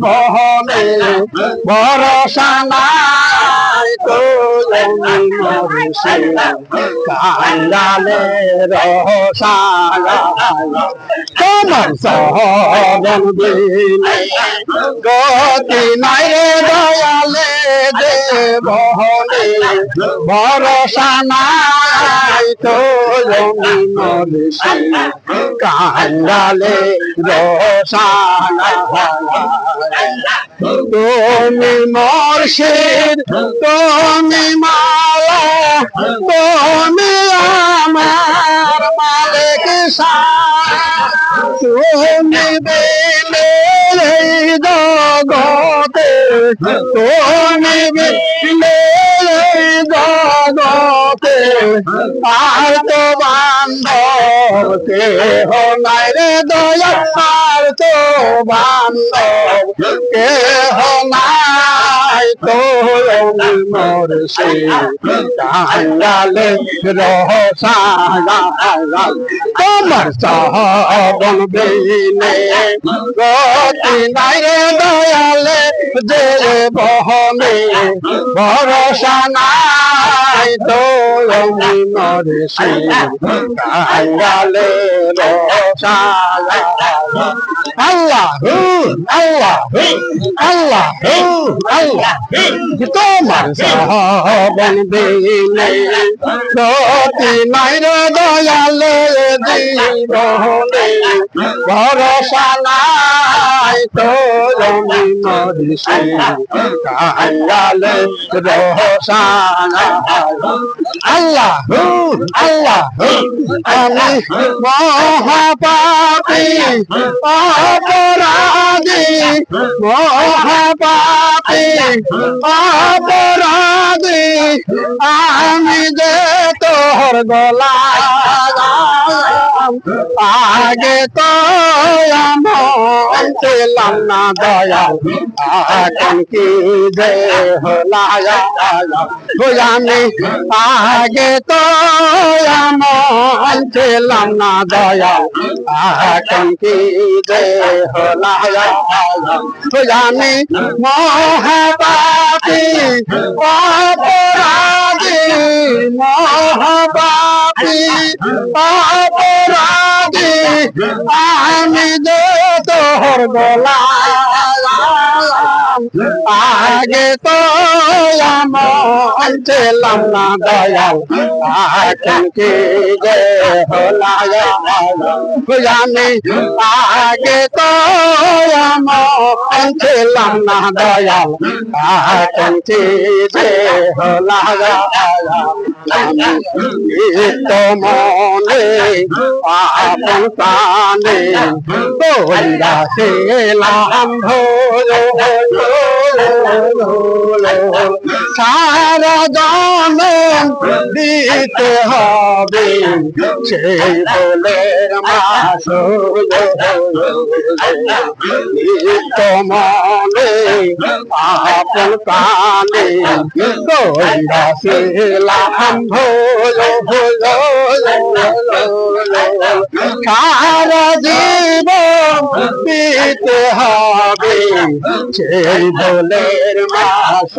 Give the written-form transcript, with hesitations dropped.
বহনে ভরসা নাই তুমি মরছি কাঙ্গালে রসালা তোমার সহজন দিলে গতি নাই রে দয়ালে যে বহনে ভরসা নাই তুমি মরছি কাঙ্গালে রসালা তুমি মুর্শিদ তুমি মালা তুমি আমার মালিক তুমি বিলে জগতে তুমি বিলে জগতে আর তো বান্ধব কেহ নাই রে দয়া আর তো বান্ধব কেহ নাই তুমি মরছি কাঙ্গালে রসালা তোমার সহবন বিনে গতি নাই রে দয়ালে যে বহনে ভরসা নাই তুমি মরছি কাঙ্গালে রসালা আল্লাহু আল্লাহু আল্লাহু আল্লাহু তোমার সহবন বিনে গতি নাই রে দয়ালে জীবনে ভরসা নাই তুমি মরছি কাঙ্গালে রসালা আল্লাহু আল্লাহু আমি মহাপাপী অপরাধী মহাপাপী অপরাধী আমি যে তোর গোলাম আগে তো এমন ছিলাম না দয়াল এখন কি যে হলায়া আমি আগে তো এমন ছিলাম না দয়াল এখন কি যে হলায়া আমি মহাপাপী অপরাধী মহাপাপী অপরাধী আমি যে তোর গোলাম আগে তো এমন ছিলাম না দয়াল এখন কি যে হলায়া আমি আগে তো এমন ছিলাম না দয়াল এখন কি যে হলায়া তো মনে আপন প্রাণে তোরা ছিলাম সারা জনম দিতে হবে সেই বলের মাস তো মনে আপন প্রাণে তোরা ছিলাম সারা জীবন দিতে হবে সেই বলের মাস